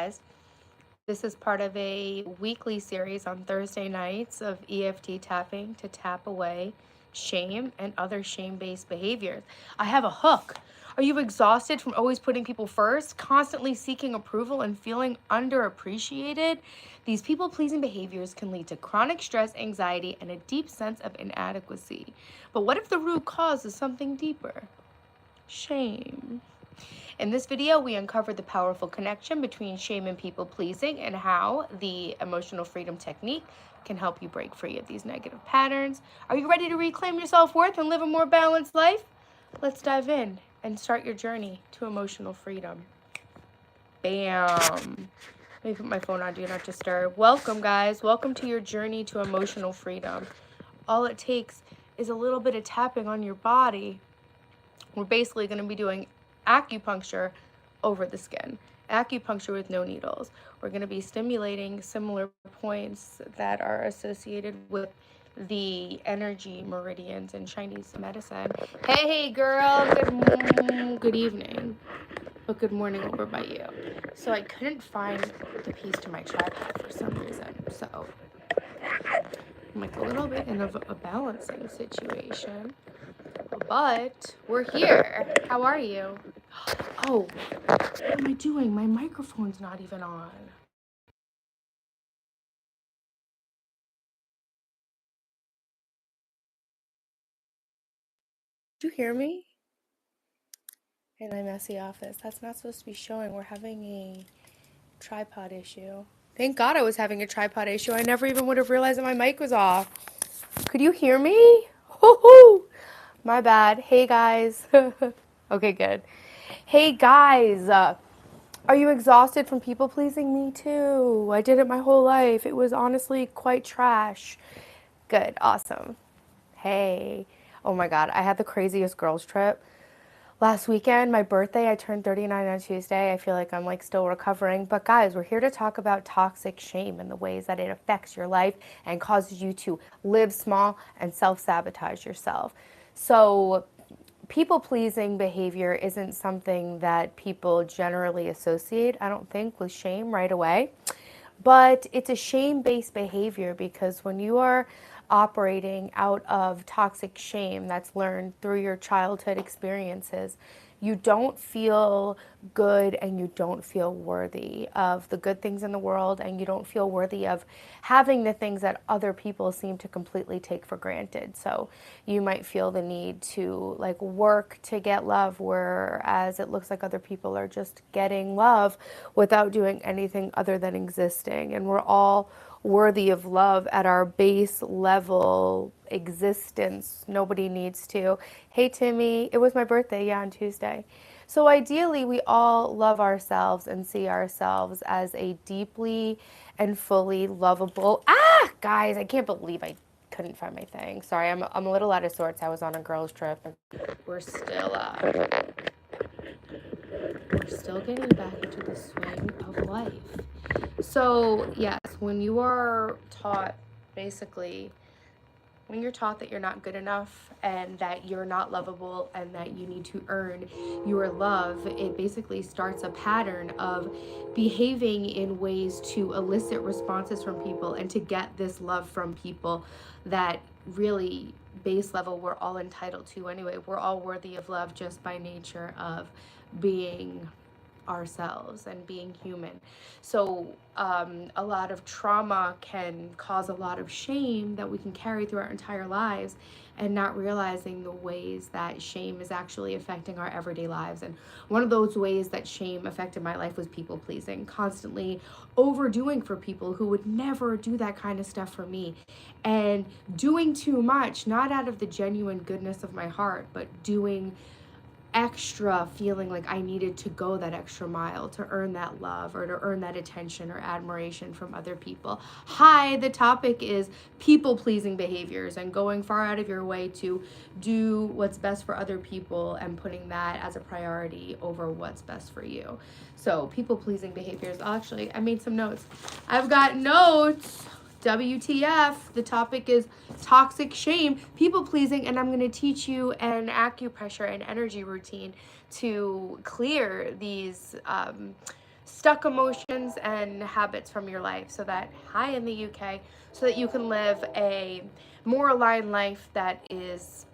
guys. This is part of a weekly series on Thursday nights of EFT tapping to tap away shame and other shame-based behaviors. I have a hook. Are you exhausted from always putting people first, constantly seeking approval and feeling underappreciated? These people-pleasing behaviors can lead to chronic stress, anxiety, and a deep sense of inadequacy. But what if the root cause is something deeper? Shame. In this video, we uncover the powerful connection between shame and people-pleasing and how the emotional freedom technique can help you break free of these negative patterns. Are you ready to reclaim your self-worth and live a more balanced life? Let's dive in and start your journey to emotional freedom. Bam. Let me put my phone on Do Not Disturb. Welcome, guys. Welcome to your journey to emotional freedom. All it takes is a little bit of tapping on your body. We're basically going to be doing acupuncture over the skin, acupuncture with no needles. We're going to be stimulating similar points that are associated with the energy meridians in Chinese medicine. Hey girl, good evening, but good morning over by you. So I couldn't find the piece to my tripod for some reason, so I'm like a little bit in a balancing situation. But we're here. How are you? Oh, what am I doing? My microphone's not even on. Did you hear me? In my messy office. That's not supposed to be showing. We're having a tripod issue. Thank God I was having a tripod issue. I never even would have realized that my mic was off. Could you hear me? Hoo-hoo! My bad. Hey, guys. Okay, good. Hey, guys. Are you exhausted from people pleasing? Me too. I did it my whole life. It was honestly quite trash. Good. Awesome. Hey. Oh my God. I had the craziest girls trip. Last weekend, my birthday, I turned 39 on Tuesday. I feel like I'm like still recovering. But guys, we're here to talk about toxic shame and the ways that it affects your life and causes you to live small and self-sabotage yourself. So people-pleasing behavior isn't something that people generally associate, I don't think, with shame right away. But it's a shame-based behavior because when you are operating out of toxic shame that's learned through your childhood experiences, you don't feel good and you don't feel worthy of the good things in the world, and you don't feel worthy of having the things that other people seem to completely take for granted. So you might feel the need to like work to get love, whereas it looks like other people are just getting love without doing anything other than existing. And we're all worthy of love at our base level existence. Nobody needs to. Hey Timmy, it was my birthday, on Tuesday. So ideally, we all love ourselves and see ourselves as a deeply and fully lovable. Guys, I can't believe I couldn't find my thing. Sorry, I'm a little out of sorts. I was on a girls' trip. We're still getting back into the swing of life. So yes, when you are taught, basically, when you're taught that you're not good enough and that you're not lovable and that you need to earn your love, it basically starts a pattern of behaving in ways to elicit responses from people and to get this love from people that really base level we're all entitled to anyway. We're all worthy of love just by nature of being ourselves and being human. So a lot of trauma can cause a lot of shame that we can carry through our entire lives, and not realizing the ways that shame is actually affecting our everyday lives. And one of those ways that shame affected my life was people pleasing, constantly overdoing for people who would never do that kind of stuff for me, and doing too much, not out of the genuine goodness of my heart, but doing extra, feeling like I needed to go that extra mile to earn that love or to earn that attention or admiration from other people. Hi, the topic is people-pleasing behaviors and going far out of your way to do what's best for other people and putting that as a priority over what's best for you. So people-pleasing behaviors. I made some notes. I've got notes. WTF, the topic is toxic shame, people pleasing, and I'm going to teach you an acupressure and energy routine to clear these stuck emotions and habits from your life, so that, hi, in the UK, so that you can live a more aligned life that is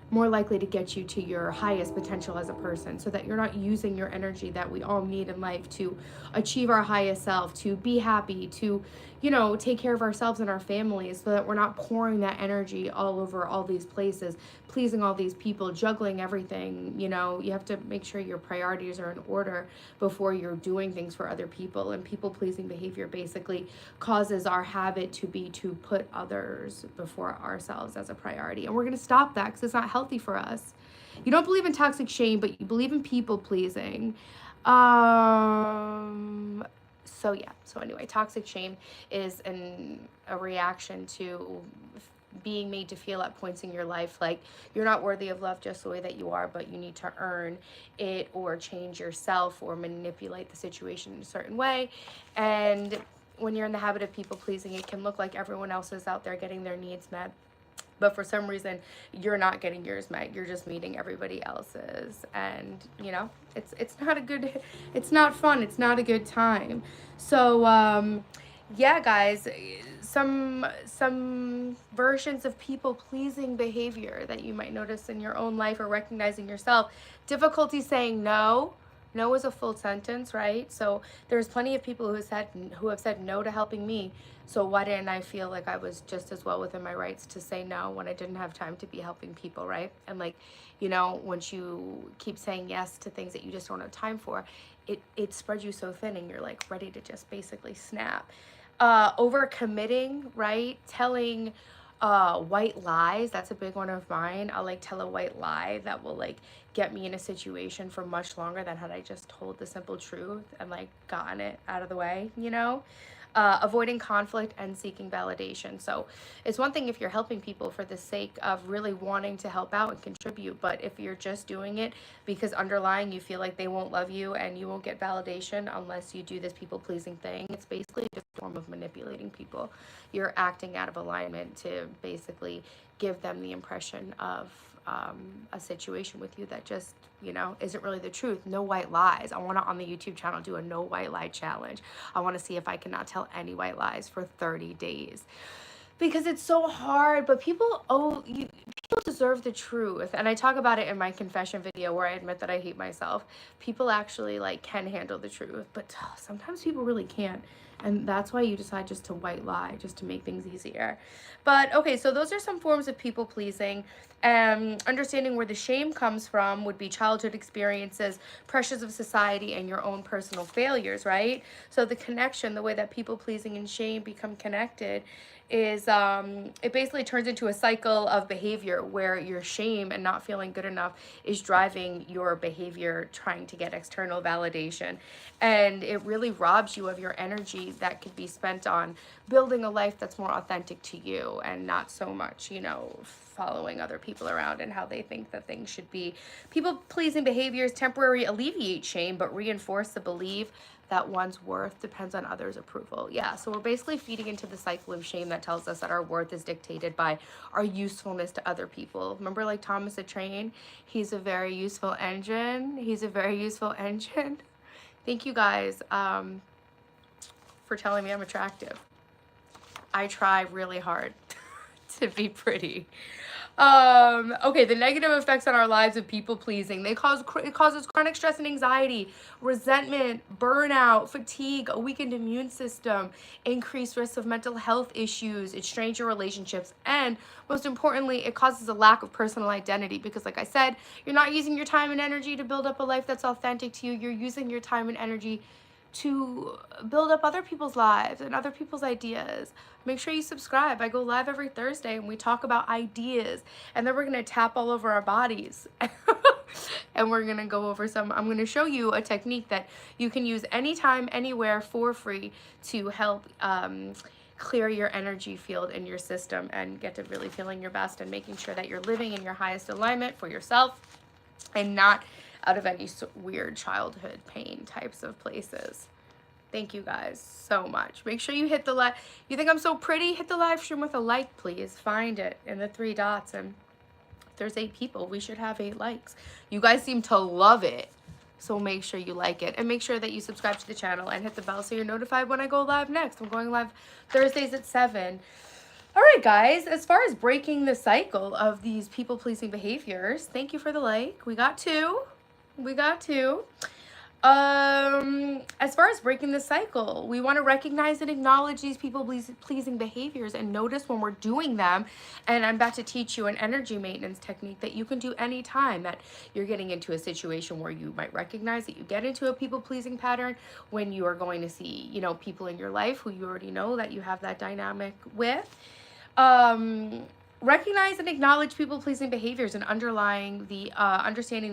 more likely to get you to your highest potential as a person, so that you're not using your energy that we all need in life to achieve our highest self, to be happy, to, take care of ourselves and our families, so that we're not pouring that energy all over all these places, pleasing all these people, juggling everything. You have to make sure your priorities are in order before you're doing things for other people. And people pleasing behavior basically causes our habit to be to put others before ourselves as a priority. And we're going to stop that, because it's not healthy for us. You don't believe in toxic shame, but you believe in people pleasing. So anyway, toxic shame is a reaction to being made to feel at points in your life like you're not worthy of love just the way that you are, but you need to earn it or change yourself or manipulate the situation in a certain way. And when you're in the habit of people pleasing, it can look like everyone else is out there getting their needs met, but for some reason you're not getting yours met. You're just meeting everybody else's, and it's not a good, it's not fun, it's not a good time. So yeah, guys, some versions of people pleasing behavior that you might notice in your own life or recognizing yourself. Difficulty saying no. No is a full sentence, right? So there's plenty of people who have said no to helping me. So why didn't I feel like I was just as well within my rights to say no when I didn't have time to be helping people, right? And like, once you keep saying yes to things that you just don't have time for, it spreads you so thin, and you're like ready to just basically snap. Over committing, right? Telling white lies. That's a big one of mine. I'll like tell a white lie that will like get me in a situation for much longer than had I just told the simple truth and like gotten it out of the way. Avoiding conflict and seeking validation. So it's one thing if you're helping people for the sake of really wanting to help out and contribute, but if you're just doing it because underlying you feel like they won't love you and you won't get validation unless you do this people pleasing thing, it's basically just a form of manipulating people. You're acting out of alignment to basically give them the impression of a situation with you that just isn't really the truth. No white lies. I want to, on the YouTube channel, do a no white lie challenge. I want to see if I can not tell any white lies for 30 days, because it's so hard. But people deserve the truth, and I talk about it in my confession video where I admit that I hate myself. People actually like can handle the truth, but sometimes people really can't. And that's why you decide just to white lie, just to make things easier. But okay, so those are some forms of people pleasing. Understanding where the shame comes from would be childhood experiences, pressures of society, and your own personal failures, right? So the connection, the way that people pleasing and shame become connected is it basically turns into a cycle of behavior where your shame and not feeling good enough is driving your behavior, trying to get external validation. And it really robs you of your energy that could be spent on building a life that's more authentic to you, and not so much, following other people around and how they think that things should be. People pleasing behaviors temporarily alleviate shame, but reinforce the belief that one's worth depends on others' approval. Yeah, so we're basically feeding into the cycle of shame that tells us that our worth is dictated by our usefulness to other people. Remember, like Thomas the Train? He's a very useful engine. He's a very useful engine. Thank you guys for telling me I'm attractive. I try really hard to be pretty. Okay, the negative effects on our lives of people pleasing. It causes chronic stress and anxiety, resentment, burnout, fatigue, a weakened immune system, increased risk of mental health issues. It strains your relationships, and most importantly, it causes a lack of personal identity, because like I said, you're not using your time and energy to build up a life that's authentic to you. You're using your time and energy to build up other people's lives and other people's ideas. Make sure you subscribe. I go live every Thursday and we talk about ideas, and then we're going to tap all over our bodies. And we're going to go over I'm going to show you a technique that you can use anytime, anywhere for free to help clear your energy field in your system and get to really feeling your best and making sure that you're living in your highest alignment for yourself and not out of any weird childhood pain types of places. Thank you guys so much. Make sure you hit the like. You think I'm so pretty? Hit the live stream with a like, please. Find it in the 3 dots. And if there's 8 people, we should have 8 likes. You guys seem to love it. So make sure you like it, and make sure that you subscribe to the channel and hit the bell so you're notified when I go live next. I'm going live Thursdays at 7. All right, guys, as far as breaking the cycle of these people-pleasing behaviors, thank you for the like. We got two. We got two. As far as breaking the cycle, we want to recognize and acknowledge these people-pleasing behaviors and notice when we're doing them. And I'm about to teach you an energy maintenance technique that you can do anytime that you're getting into a situation where you might recognize that you get into a people-pleasing pattern, when you are going to see, you know, people in your life who you already know that you have that dynamic with. Recognize and acknowledge people-pleasing behaviors and understanding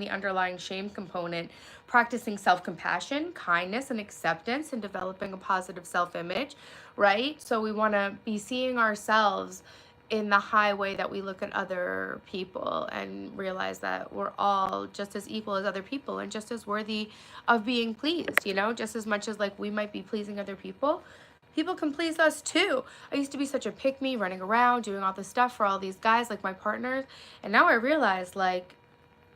the underlying shame component, practicing self-compassion, kindness, and acceptance, and developing a positive self-image, right? So we want to be seeing ourselves in the high way that we look at other people, and realize that we're all just as equal as other people and just as worthy of being pleased, you know, just as much as like we might be pleasing other people. People can please us too. I used to be such a pick-me, running around, doing all this stuff for all these guys, like my partners. And now I realize, like,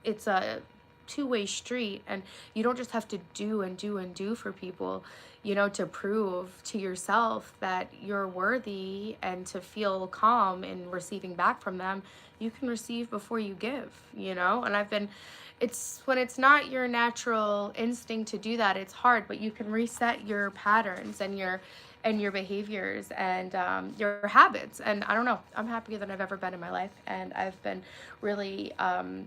it's a two-way street, and you don't just have to do and do and do for people, you know, to prove to yourself that you're worthy and to feel calm in receiving back from them. You can receive before you give, you know? And it's when it's not your natural instinct to do that, it's hard, but you can reset your patterns and your behaviors and your habits. And I don't know, I'm happier than I've ever been in my life, and I've been really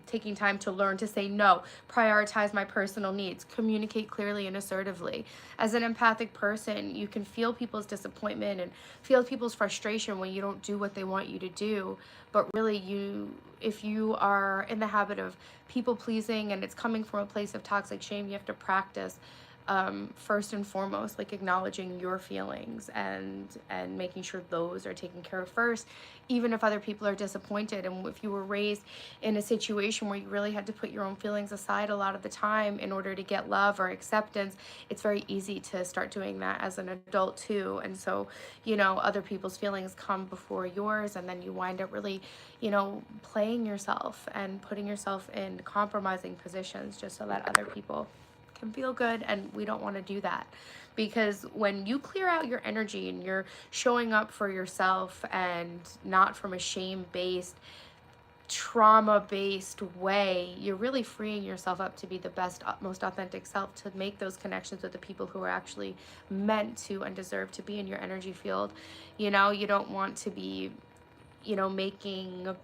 taking time to learn to say no, prioritize my personal needs, communicate clearly and assertively. As an empathic person, you can feel people's disappointment and feel people's frustration when you don't do what they want you to do. But really, if you are in the habit of people pleasing and it's coming from a place of toxic shame, you have to practice first and foremost, like acknowledging your feelings and making sure those are taken care of first, even if other people are disappointed. And if you were raised in a situation where you really had to put your own feelings aside a lot of the time in order to get love or acceptance, it's very easy to start doing that as an adult too. And so, you know, other people's feelings come before yours, and then you wind up really, you know, playing yourself and putting yourself in compromising positions just so that other people can feel good. And we don't want to do that, because when you clear out your energy and you're showing up for yourself and not from a shame-based, trauma-based way, you're really freeing yourself up to be the best, most authentic self, to make those connections with the people who are actually meant to and deserve to be in your energy field. You know, you don't want to be, you know, making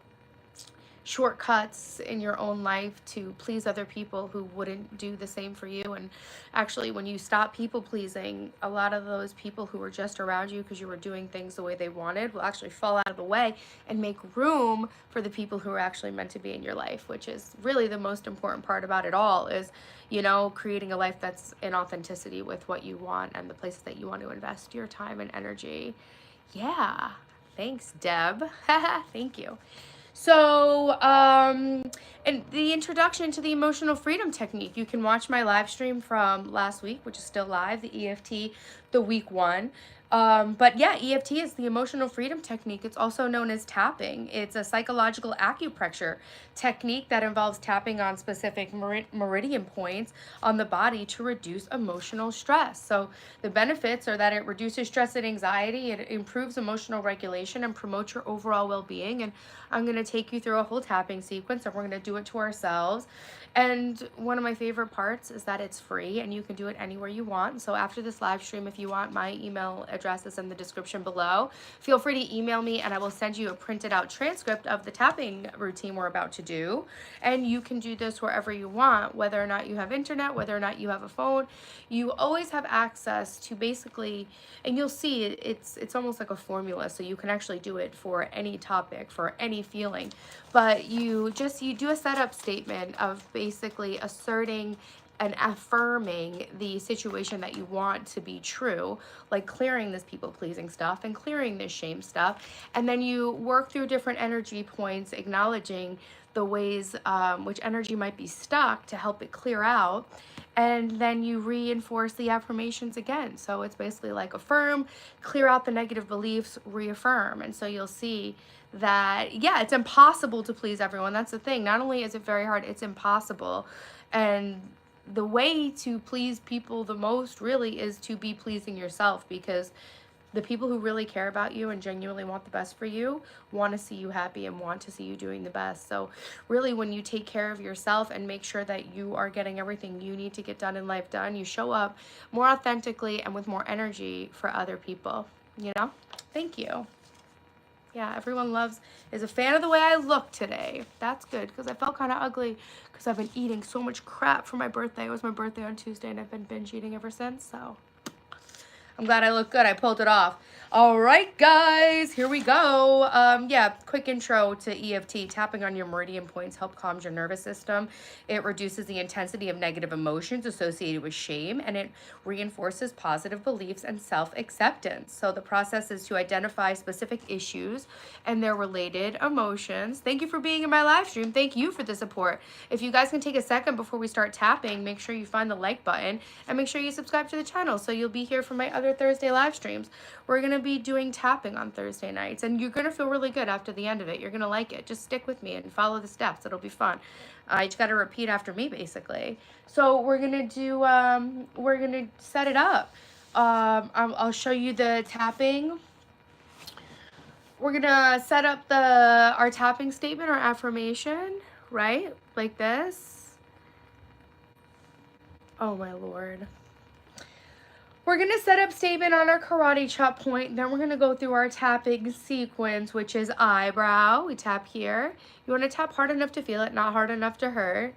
shortcuts in your own life to please other people who wouldn't do the same for you. And actually, when you stop people pleasing, a lot of those people who were just around you because you were doing things the way they wanted will actually fall out of the way and make room for the people who are actually meant to be in your life, which is really the most important part about it all, is, you know, creating a life that's in authenticity with what you want and the places that you want to invest your time and energy. Yeah, thanks, Deb. Thank you. So, and the introduction to the emotional freedom technique, you can watch my live stream from last week, which is still live, the EFT, the week 1. But yeah, EFT is the emotional freedom technique. It's also known as tapping. It's a psychological acupressure technique that involves tapping on specific meridian points on the body to reduce emotional stress. So the benefits are that it reduces stress and anxiety, it improves emotional regulation, and promotes your overall well-being. And I'm going to take you through a whole tapping sequence, and we're going to do it to ourselves. And one of my favorite parts is that it's free and you can do it anywhere you want. So after this live stream, if you want, my email address is in the description below. Feel free to email me and I will send you a printed out transcript of the tapping routine we're about to do. And you can do this wherever you want, whether or not you have internet, whether or not you have a phone. You always have access to basically, and you'll see it's almost like a formula, so you can actually do it for any topic, for any feeling. But you do a setup statement of basically asserting and affirming the situation that you want to be true, like clearing this people-pleasing stuff and clearing this shame stuff. And then you work through different energy points, acknowledging the ways which energy might be stuck to help it clear out. And then you reinforce the affirmations again. So it's basically like affirm, clear out the negative beliefs, reaffirm. And so you'll see that, yeah, it's impossible to please everyone. That's the thing. Not only is it very hard, it's impossible. And the way to please people the most really is to be pleasing yourself, because the people who really care about you and genuinely want the best for you want to see you happy and want to see you doing the best. So really, when you take care of yourself and make sure that you are getting everything you need to get done in life done, you show up more authentically and with more energy for other people, you know? Thank you. Yeah, everyone is a fan of the way I look today. That's good, because I felt kind of ugly because I've been eating so much crap for my birthday. It was my birthday on Tuesday and I've been binge eating ever since, so I'm glad I look good. I pulled it off. All right, guys, here we go. Yeah, quick intro to EFT. Tapping on your meridian points help calm your nervous system. It reduces the intensity of negative emotions associated with shame, and it reinforces positive beliefs and self-acceptance. So the process is to identify specific issues and their related emotions. Thank you for being in my live stream. Thank you for the support. If you guys can take a second before we start tapping, make sure you find the like button and make sure you subscribe to the channel so you'll be here for my other Thursday live streams. We're going to be doing tapping on Thursday nights, and you're going to feel really good after the end of it. You're going to like it. Just stick with me and follow the steps. It'll be fun. You just got to repeat after me, basically. So we're going to do, we're going to set it up. I'll show you the tapping. We're going to set up our tapping statement or affirmation, right? Like this. Oh, my Lord. We're going to set up statement on our karate chop point. Then we're going to go through our tapping sequence, which is eyebrow. We tap here. You want to tap hard enough to feel it, not hard enough to hurt.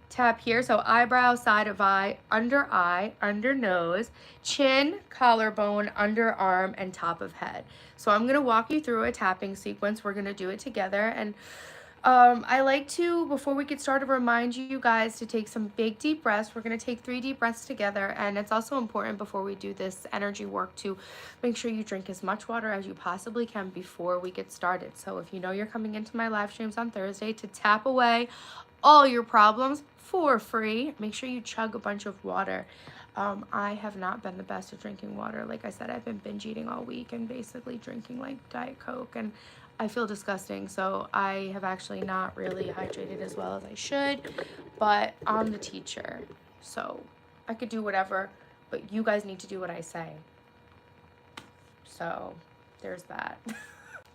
Tap here. So eyebrow, side of eye, under nose, chin, collarbone, underarm, and top of head. So I'm going to walk you through a tapping sequence. We're going to do it together. And I like to, before we get started, remind you guys to take some big deep breaths. We're going to take 3 deep breaths together, and it's also important before we do this energy work to make sure you drink as much water as you possibly can before we get started. So if you know you're coming into my live streams on Thursday to tap away all your problems for free, make sure you chug a bunch of water. I have not been the best at drinking water. Like I said, I've been binge eating all week and basically drinking like Diet Coke, and I feel disgusting, so I have actually not really hydrated as well as I should, but I'm the teacher, so I could do whatever, but you guys need to do what I say. So there's that.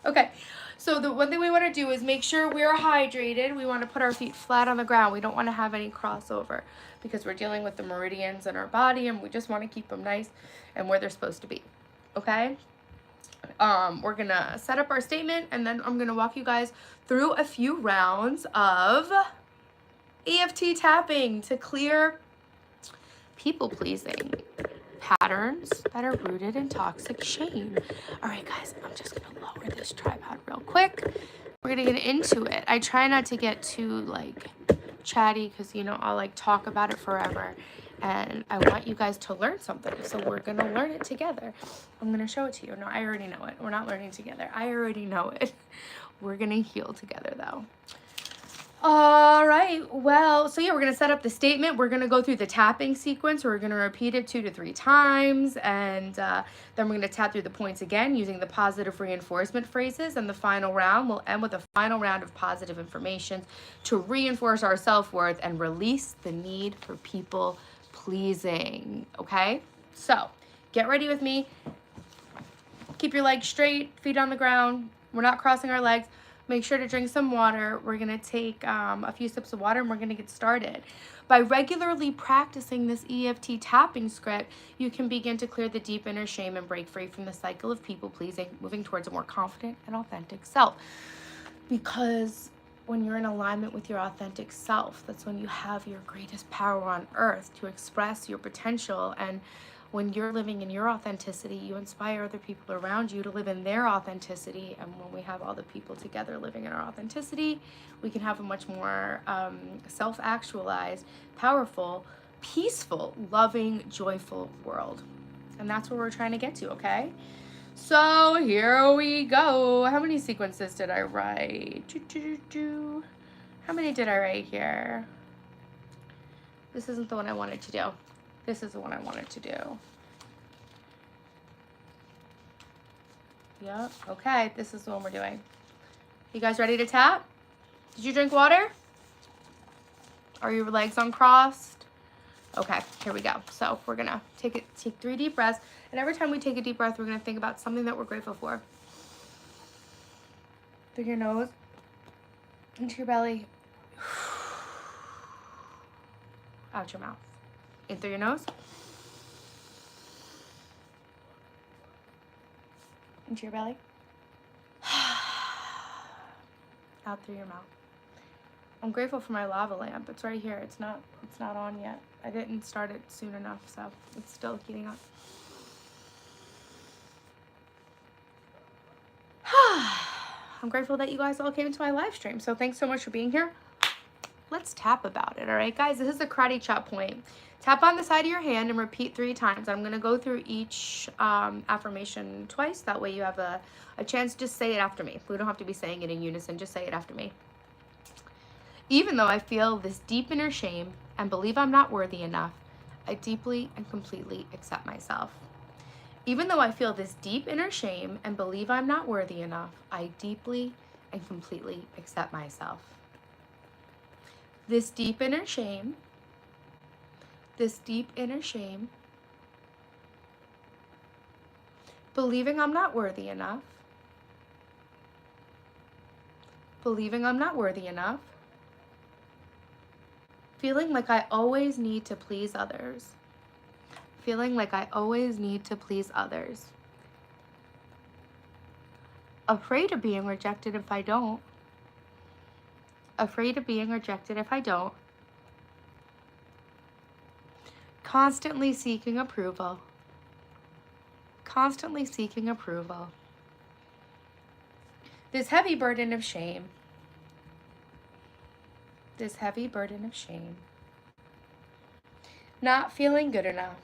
Okay, so the one thing we want to do is make sure we're hydrated. We want to put our feet flat on the ground. We don't want to have any crossover because we're dealing with the meridians in our body, and we just want to keep them nice and where they're supposed to be. Okay? We're gonna set up our statement, and then I'm gonna walk you guys through a few rounds of EFT tapping to clear people-pleasing patterns that are rooted in toxic shame. All right, guys, I'm just gonna lower this tripod real quick. We're gonna get into it. I try not to get too like chatty because, you know, I'll like talk about it forever, and I want you guys to learn something, so we're gonna learn it together. I'm gonna show it to you. No, I already know it. We're not learning together. I already know it. We're gonna heal together though. All right, well, so yeah, we're gonna set up the statement. We're gonna go through the tapping sequence. We're gonna repeat it 2 to 3 times, and then we're gonna tap through the points again using the positive reinforcement phrases. And the final round, we'll end with a final round of positive information to reinforce our self-worth and release the need for people pleasing. Okay, so get ready with me. Keep your legs straight, feet on the ground. We're not crossing our legs. Make sure to drink some water. We're going to take a few sips of water, and we're going to get started. By regularly practicing this EFT tapping script, you can begin to clear the deep inner shame and break free from the cycle of people pleasing, moving towards a more confident and authentic self. Because when you're in alignment with your authentic self, that's when you have your greatest power on earth to express your potential. And when you're living in your authenticity, you inspire other people around you to live in their authenticity. And when we have all the people together living in our authenticity, we can have a much more self-actualized, powerful, peaceful, loving, joyful world. And that's where we're trying to get to, okay? So here we go. How many sequences did I write? How many did I write here? This isn't the one I wanted to do. This is the one I wanted to do. Yep, okay, this is the one we're doing. You guys ready to tap? Did you drink water? Are your legs uncrossed? Okay, here we go. So we're gonna take 3 deep breaths, and every time we take a deep breath, we're gonna think about something that we're grateful for. Through your nose, into your belly, out your mouth. In through your nose, into your belly, out through your mouth. I'm grateful for my lava lamp. It's right here. It's not on yet. I didn't start it soon enough, so it's still heating up. I'm grateful that you guys all came to my live stream. So thanks so much for being here. Let's tap about it. All right, guys, this is the karate chop point. Tap on the side of your hand and repeat 3 times. I'm going to go through each affirmation twice. That way you have a chance to just say it after me. We don't have to be saying it in unison. Just say it after me. Even though I feel this deep inner shame and believe I'm not worthy enough, I deeply and completely accept myself. Even though I feel this deep inner shame and believe I'm not worthy enough, I deeply and completely accept myself. This deep inner shame, believing I'm not worthy enough, feeling like I always need to please others, afraid of being rejected if I don't, constantly seeking approval, this heavy burden of shame, not feeling good enough,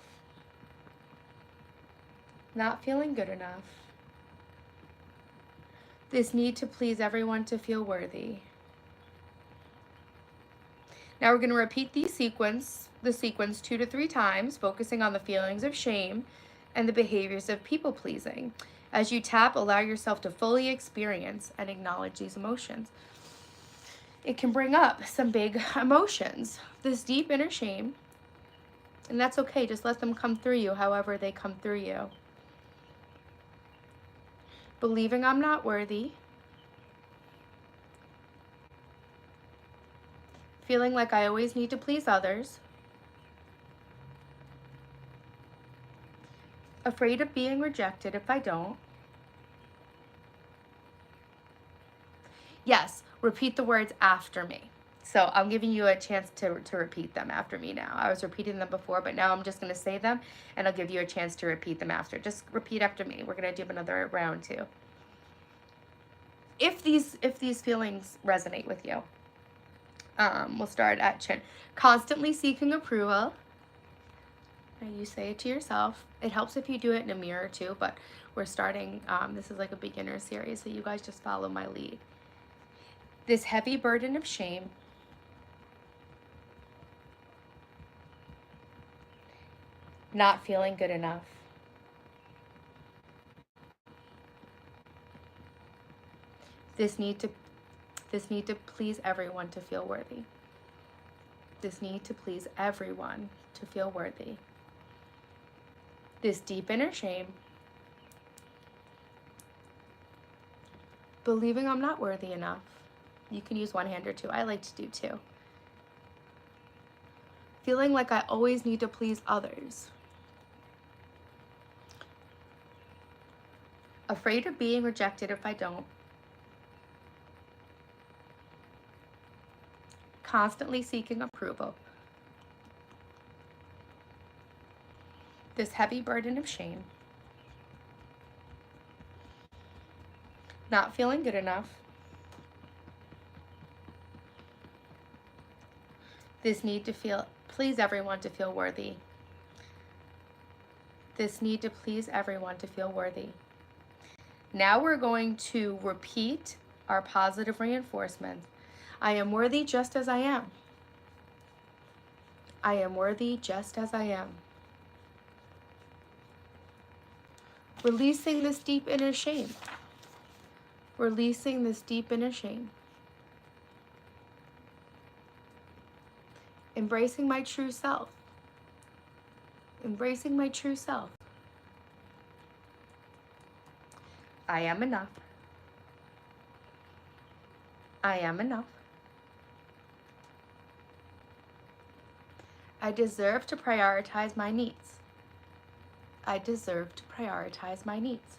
this need to please everyone to feel worthy. Now we're going to repeat the sequence 2 to 3 times, focusing on the feelings of shame and the behaviors of people-pleasing. As you tap, allow yourself to fully experience and acknowledge these emotions. It can bring up some big emotions, this deep inner shame, and that's okay. Just let them come through you however they come through you. Believing I'm not worthy, feeling like I always need to please others, afraid of being rejected if I don't. Yes, repeat the words after me. So I'm giving you a chance to repeat them after me now. I was repeating them before, but now I'm just going to say them, and I'll give you a chance to repeat them after. Just repeat after me. We're going to do another round too. If these feelings resonate with you, we'll start at chin. Constantly seeking approval. And you say it to yourself. It helps if you do it in a mirror too, but we're starting, this is like a beginner series, so you guys just follow my lead. This heavy burden of shame, not feeling good enough, this need to please everyone to feel worthy. This deep inner shame, believing I'm not worthy enough. You can use one hand or two. I like to do 2. Feeling like I always need to please others. Afraid of being rejected if I don't. Constantly seeking approval. This heavy burden of shame. Not feeling good enough. This need to please everyone to feel worthy. Now we're going to repeat our positive reinforcements. I am worthy just as I am. Releasing this deep inner shame. Embracing my true self. Embracing my true self. I am enough. I am enough. I deserve to prioritize my needs. I deserve to prioritize my needs.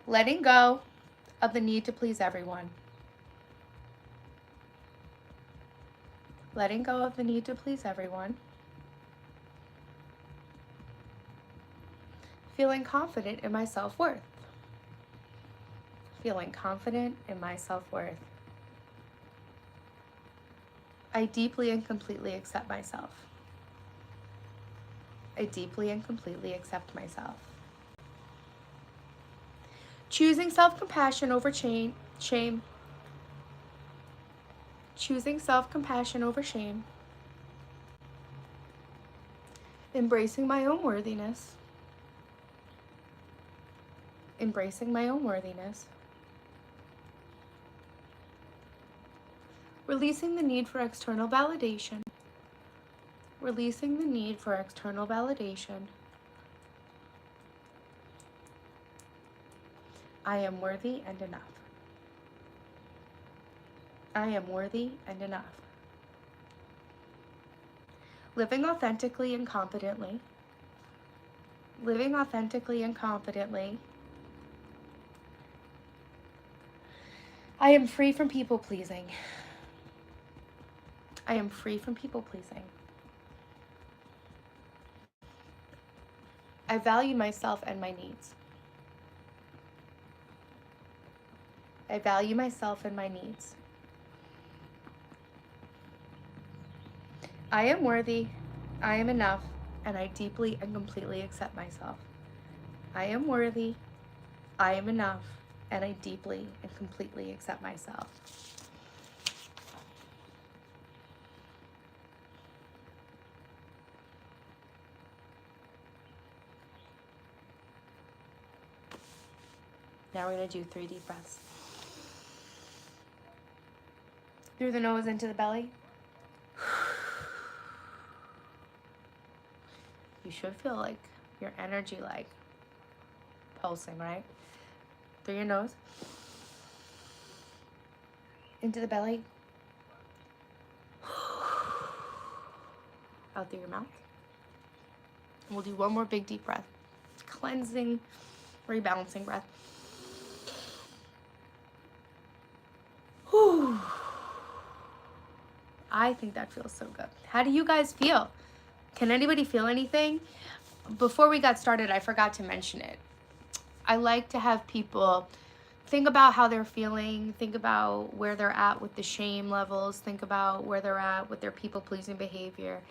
Letting go of the need to please everyone. Letting go of the need to please everyone. Feeling confident in my self-worth. Feeling confident in my self-worth. I deeply and completely accept myself. I deeply and completely accept myself. Choosing self-compassion over shame. Choosing self-compassion over shame. Embracing my own worthiness. Embracing my own worthiness. Releasing the need for external validation. Releasing the need for external validation. I am worthy and enough. I am worthy and enough. Living authentically and confidently. Living authentically and confidently. I am free from people pleasing. I am free from people pleasing. I value myself and my needs. I value myself and my needs. I am worthy, I am enough, and I deeply and completely accept myself. I am worthy, I am enough, and I deeply and completely accept myself. Now we're going to do 3 deep breaths. Through the nose into the belly. You should feel like your energy like pulsing, right? Through your nose. Into the belly. Out through your mouth. And we'll do one more big deep breath. Cleansing, rebalancing breath. Whew. I think that feels so good. How do you guys feel? Can anybody feel anything? Before we got started, I forgot to mention it. I like to have people think about how they're feeling, think about where they're at with the shame levels, think about where they're at with their people-pleasing behavior.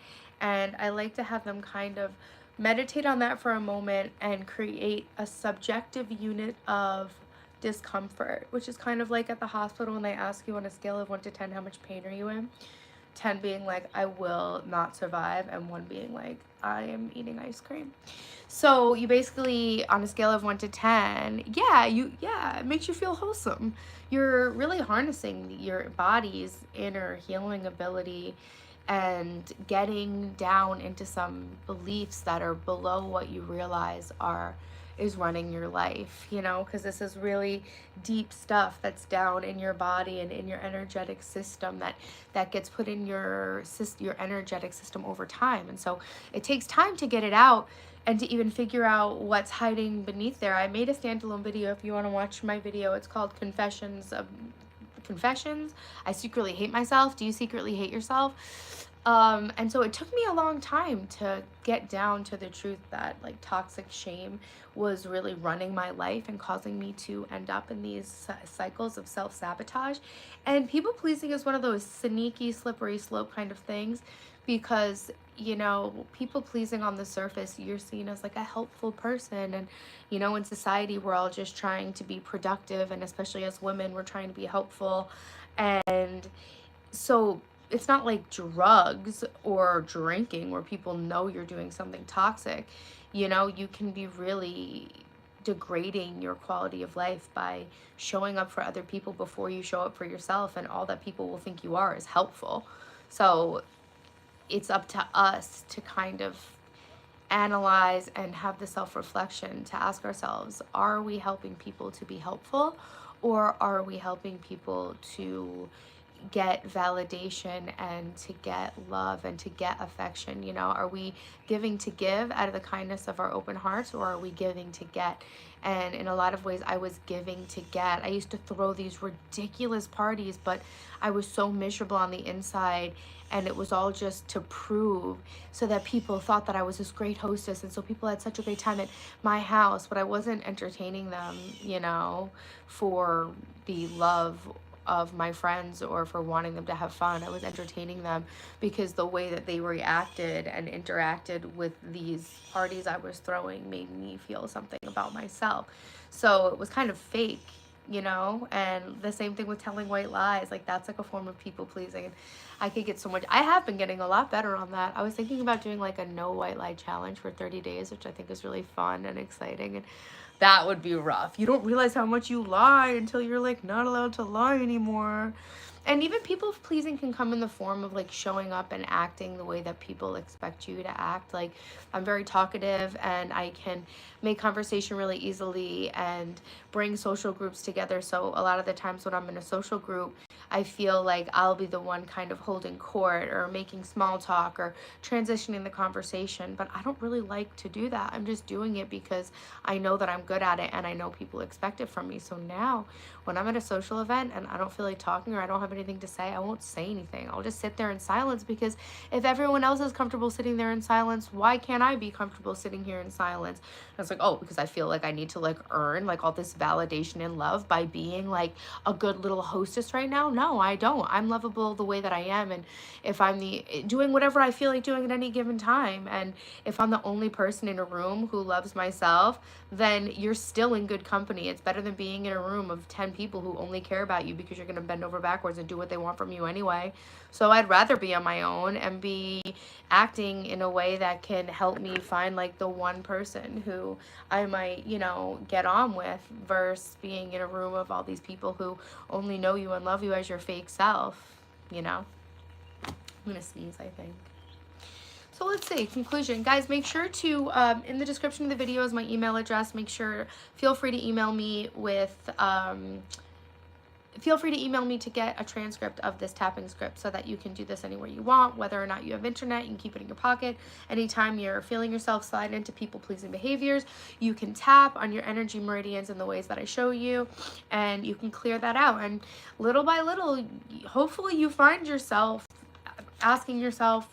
And I like to have them kind of meditate on that for a moment and create a subjective unit of discomfort, which is kind of like at the hospital when they ask you on a scale of 1 to 10, how much pain are you in? 10 being like, I will not survive, and 1 being like, I am eating ice cream. So you basically, on a scale of 1 to 10, it makes you feel wholesome. You're really harnessing your body's inner healing ability and getting down into some beliefs that are below what you realize is running your life, you know, because this is really deep stuff that's down in your body and in your energetic system that gets put in your energetic system over time. And so it takes time to get it out and to even figure out what's hiding beneath there. I made a standalone video. If you want to watch my video, it's called Confessions. I secretly hate myself. Do you secretly hate yourself? And so it took me a long time to get down to the truth that like toxic shame was really running my life and causing me to end up in these cycles of self-sabotage. And people pleasing is one of those sneaky, slippery slope kind of things, because, you know, people pleasing on the surface, you're seen as like a helpful person. And, you know, in society, we're all just trying to be productive. And especially as women, we're trying to be helpful. And so it's not like drugs or drinking where people know you're doing something toxic. You know, you can be really degrading your quality of life by showing up for other people before you show up for yourself, and all that people will think you are is helpful. So it's up to us to kind of analyze and have the self-reflection to ask ourselves, are we helping people to be helpful, or are we helping people to get validation and to get love and to get affection? You know, are we giving to give out of the kindness of our open hearts, or are we giving to get? And in a lot of ways, I was giving to get. I used to throw these ridiculous parties, but I was so miserable on the inside, and it was all just to prove, so that people thought that I was this great hostess, and so people had such a great time at my house, but I wasn't entertaining them, you know, for the love of my friends or for wanting them to have fun. I was entertaining them because the way that they reacted and interacted with these parties I was throwing made me feel something about myself. So it was kind of fake, you know. And the same thing with telling white lies, like that's like a form of people pleasing. And I could get so much, I have been getting a lot better on that. I was thinking about doing like a no white lie challenge for 30 days, which I think is really fun and exciting. And that would be rough. You don't realize how much you lie until you're like not allowed to lie anymore. And even people pleasing can come in the form of like showing up and acting the way that people expect you to act. Like, I'm very talkative and I can make conversation really easily and bring social groups together. So a lot of the times when I'm in a social group, I feel like I'll be the one kind of holding court or making small talk or transitioning the conversation. But I don't really like to do that. I'm just doing it because I know that I'm good at it and I know people expect it from me. So now when I'm at a social event and I don't feel like talking or I don't have anything to say, I won't say anything. I'll just sit there in silence, because if everyone else is comfortable sitting there in silence, why can't I be comfortable sitting here in silence? And it's like, oh, because I feel like I need to like earn like all this validation and love by being like a good little hostess right now. No, I don't. I'm lovable the way that I am. And if I'm doing whatever I feel like doing at any given time, and if I'm the only person in a room who loves myself, then you're still in good company. It's better than being in a room of 10 people who only care about you because you're going to bend over backwards and do what they want from you anyway. So I'd rather be on my own and be acting in a way that can help me find like the one person who I might, you know, get on with, versus being in a room of all these people who only know you and love you as your fake self, you know. I'm going to sneeze, I think. So let's see, conclusion. Guys, make sure to, in the description of the video is my email address. Feel free to email me with, feel free to email me to get a transcript of this tapping script so that you can do this anywhere you want, whether or not you have internet. You can keep it in your pocket. Anytime you're feeling yourself slide into people-pleasing behaviors, you can tap on your energy meridians in the ways that I show you, and you can clear that out. And little by little, hopefully you find yourself asking yourself,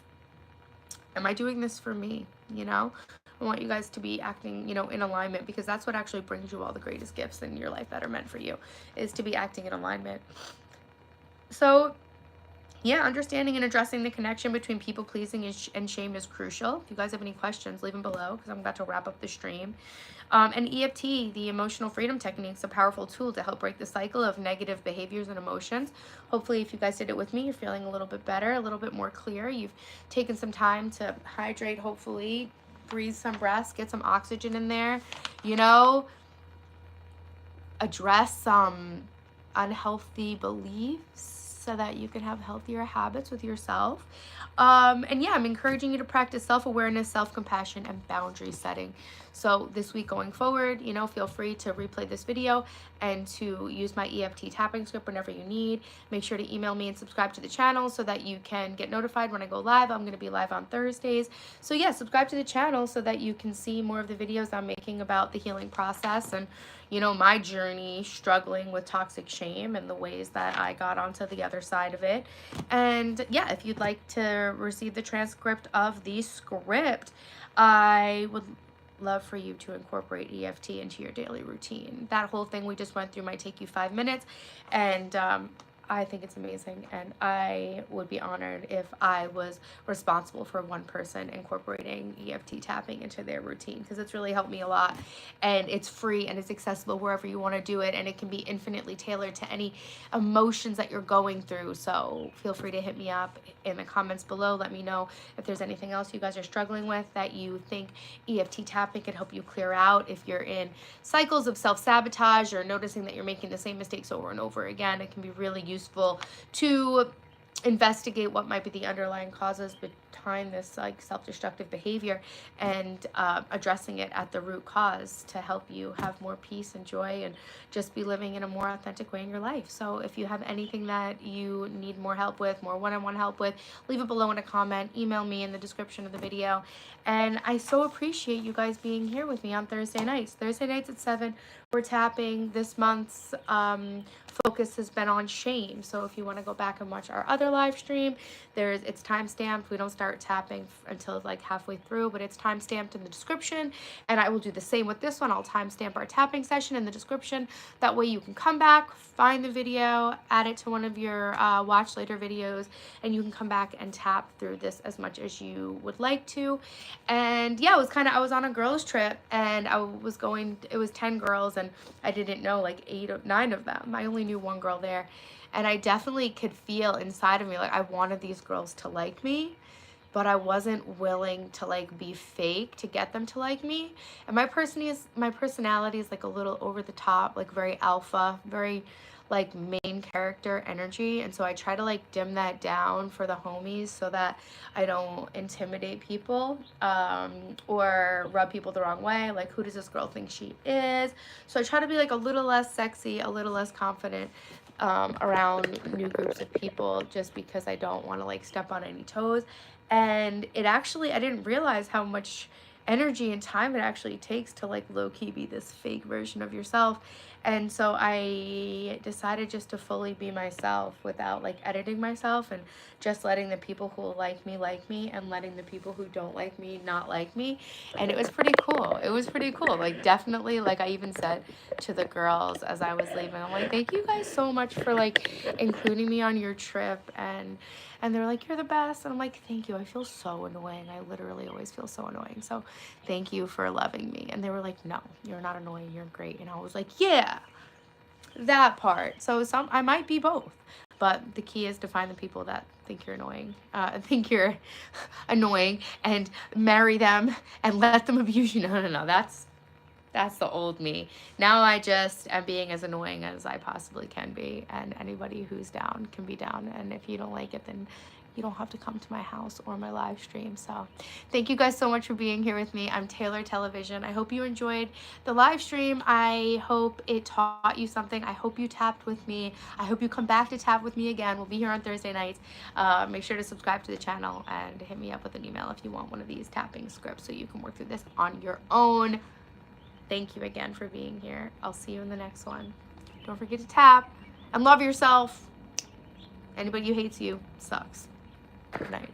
am I doing this for me? You know, I want you guys to be acting, you know, in alignment, because that's what actually brings you all the greatest gifts in your life that are meant for you, is to be acting in alignment. So yeah, understanding and addressing the connection between people pleasing and shame is crucial. If you guys have any questions, leave them below, because I'm about to wrap up the stream. And EFT, the emotional freedom technique, is a powerful tool to help break the cycle of negative behaviors and emotions. Hopefully, if you guys did it with me, you're feeling a little bit better, a little bit more clear. You've taken some time to hydrate, hopefully, breathe some breaths, get some oxygen in there, you know, address some unhealthy beliefs so that you can have healthier habits with yourself. And yeah, I'm encouraging you to practice self-awareness, self-compassion, and boundary setting. So this week going forward, you know, feel free to replay this video and to use my EFT tapping script whenever you need. Make sure to email me and subscribe to the channel so that you can get notified when I go live. I'm going to be live on Thursdays. So yeah, subscribe to the channel so that you can see more of the videos I'm making about the healing process and, you know, my journey struggling with toxic shame and the ways that I got onto the other side of it. And yeah, if you'd like to receive the transcript of the script, I would love for you to incorporate EFT into your daily routine. That whole thing we just went through might take you 5 minutes, and I think it's amazing, and I would be honored if I was responsible for one person incorporating EFT tapping into their routine, because it's really helped me a lot, and it's free and it's accessible wherever you want to do it, and it can be infinitely tailored to any emotions that you're going through. So feel free to hit me up in the comments below. Let me know if there's anything else you guys are struggling with that you think EFT tapping could help you clear out. If you're in cycles of self-sabotage or noticing that you're making the same mistakes over and over again, it can be really useful to investigate what might be the underlying causes behind this like self-destructive behavior, and addressing it at the root cause to help you have more peace and joy and just be living in a more authentic way in your life. So if you have anything that you need more help with, more one-on-one help with, leave it below in a comment, email me in the description of the video. And I so appreciate you guys being here with me on Thursday nights. Thursday nights at 7, we're tapping. This month's focus has been on shame. So if you want to go back and watch our other live stream, it's time stamped. We don't start tapping until like halfway through, but it's time stamped in the description. And I will do the same with this one. I'll time stamp our tapping session in the description. That way you can come back, find the video, add it to one of your watch later videos, and you can come back and tap through this as much as you would like to. And yeah, I was on a girls trip, and it was 10 girls, and I didn't know like 8 or 9 of them. I only knew one girl there, and I definitely could feel inside of me like I wanted these girls to like me, but I wasn't willing to like be fake to get them to like me. And my personality is like a little over the top, like very alpha, very like main character energy, and so I try to like dim that down for the homies so that I don't intimidate people or rub people the wrong way, like who does this girl think she is. So I try to be like a little less sexy, a little less confident around new groups of people, just because I don't want to like step on any toes. And I didn't realize how much energy and time it actually takes to like low-key be this fake version of yourself. And so I decided just to fully be myself without like editing myself, and just letting the people who like me, and letting the people who don't like me not like me. And it was pretty cool. It was pretty cool. Like definitely, like I even said to the girls as I was leaving, I'm like, thank you guys so much for like including me on your trip. And they're like, you're the best. And I'm like, thank you. I feel so annoying. I literally always feel so annoying. So thank you for loving me. And they were like, no, you're not annoying. You're great. And I was like, yeah, that part. So I might be both. But the key is to find the people that think you're annoying, and marry them and let them abuse you. No. That's the old me. Now I just am being as annoying as I possibly can be, and anybody who's down can be down. And if you don't like it, then you don't have to come to my house or my live stream. So thank you guys so much for being here with me. I'm Taylor Television. I hope you enjoyed the live stream. I hope it taught you something. I hope you tapped with me. I hope you come back to tap with me again. We'll be here on Thursday nights. Make sure to subscribe to the channel and hit me up with an email if you want one of these tapping scripts so you can work through this on your own. Thank you again for being here. I'll see you in the next one. Don't forget to tap and love yourself. Anybody who hates you sucks. Good night.